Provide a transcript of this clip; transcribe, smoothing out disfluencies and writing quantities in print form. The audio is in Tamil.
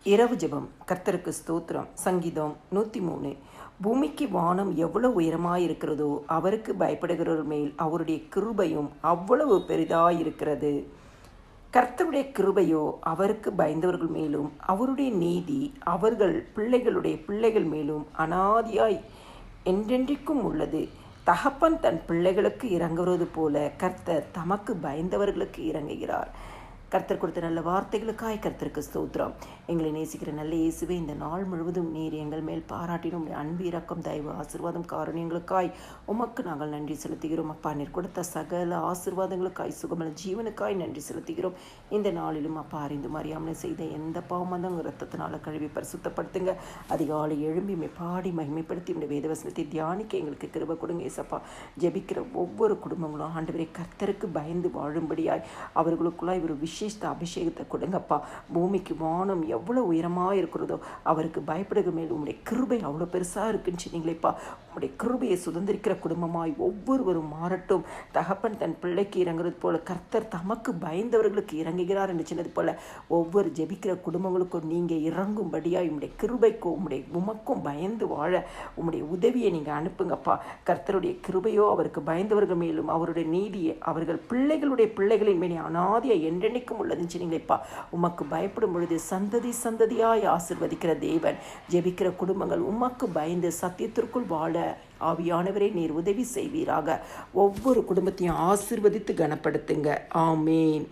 இரவு ஜெபம். கர்த்தருக்கு ஸ்தோத்திரம். சங்கீதம் 103. பூமிக்கு வானம் எவ்வளவு உயரமாயிருக்கிறதோ அவருக்கு பயப்படுகிறவர் மேல் அவருடைய கிருபையும் அவ்வளவு பெரிதாயிருக்கிறது. கர்த்தருடைய கிருபையோ அவருக்கு பயந்தவர்கள் மேலும் அவருடைய நீதி அவர்கள் பிள்ளைகளுடைய பிள்ளைகள் மேலும் அனாதியாய் என்றென்றைக்கும் உள்ளது. தகப்பன் தன் பிள்ளைகளுக்கு இறங்குவது போல கர்த்தர் தமக்கு பயந்தவர்களுக்கு இறங்குகிறார். கர்த்தர் கொடுத்த நல்ல வார்த்தைகளுக்காய் கர்த்தருக்கு ஸ்தோத்திரம். எங்களை நேசிக்கிற நல்ல இயேசுவே, இந்த நாள் முழுவதும் நீர் எங்கள் மேல் பாராட்டினும் அன்பு, இரக்கம், தயவு, ஆசீர்வாதம், காரணங்களுக்காய் உமக்கு நாங்கள் நன்றி செலுத்துகிறோம். அப்பா, நீர் கொடுத்த சகல ஆசீர்வாதங்களுக்காய், சுகமல ஜீவனுக்காய் நன்றி செலுத்துகிறோம். இந்த நாளிலும் அப்பா, அறிந்து அறியாமல் செய்த எந்த பாவமந்தம் ரத்தத்தினால கழுவி பரிசுத்தப்படுத்துங்க. அதிகாலை எழும்பி பாடி மகிமைப்படுத்தி இந்த வேதவசனத்தை தியானிக்க எங்களுக்கு கிருபை கொடுங்க. ஏசப்பா, ஜெபிக்கிற ஒவ்வொரு குடும்பங்களும் ஆண்டவரை கர்த்தருக்கு பயந்து வாழும்படியாய் அவர்களுக்குள்ளாய் ஒரு விசேஷ அபிஷேகத்தை கொடுங்கப்பா. பூமிக்கு வானம் எவ்வளோ உயரமாக இருக்கிறதோ அவருக்கு பயப்படுகிற மேல் உங்களுடைய கிருபை அவ்வளோ பெருசாக இருக்குன்னு சொன்னீங்களேப்பா. உங்களுடைய கிருபையை சுதந்திரிக்கிற குடும்பமாய் ஒவ்வொருவரும் மாறட்டும். தகப்பன் தன் பிள்ளைக்கு இறங்குறது போல கர்த்தர் தமக்கு பயந்தவர்களுக்கு இறங்குகிறார் என்று சொன்னது போல ஒவ்வொரு ஜெபிக்கிற குடும்பங்களுக்கும் நீங்கள் இறங்கும்படியாய் உங்களுடைய கிருபைக்கும் உங்களுடைய உமக்கும் பயந்து வாழ உங்களுடைய உதவியை நீங்கள் அனுப்புங்கப்பா. கர்த்தருடைய கிருபையோ அவருக்கு பயந்தவர்கள் மேலும் அவருடைய நீதியை அவர்கள் பிள்ளைகளுடைய பிள்ளைகளின் மேலே அனாதியை என்றென்னைக்கும் உள்ளதுன்னு சொன்னீங்களேப்பா. உமக்கு பயப்படும் பொழுது சந்ததி சந்ததியாய் ஆசிர்வதிக்கிற தேவன். ஜெபிக்கிற குடும்பங்கள் உமக்கு பயந்து சத்தியத்திற்குள் வாழ ஆவியானவரே நீர் உதவி செய்வீராக. ஒவ்வொரு குடும்பத்தையும் ஆசிர்வதித்து கனப்படுத்துங்க. ஆமேன்.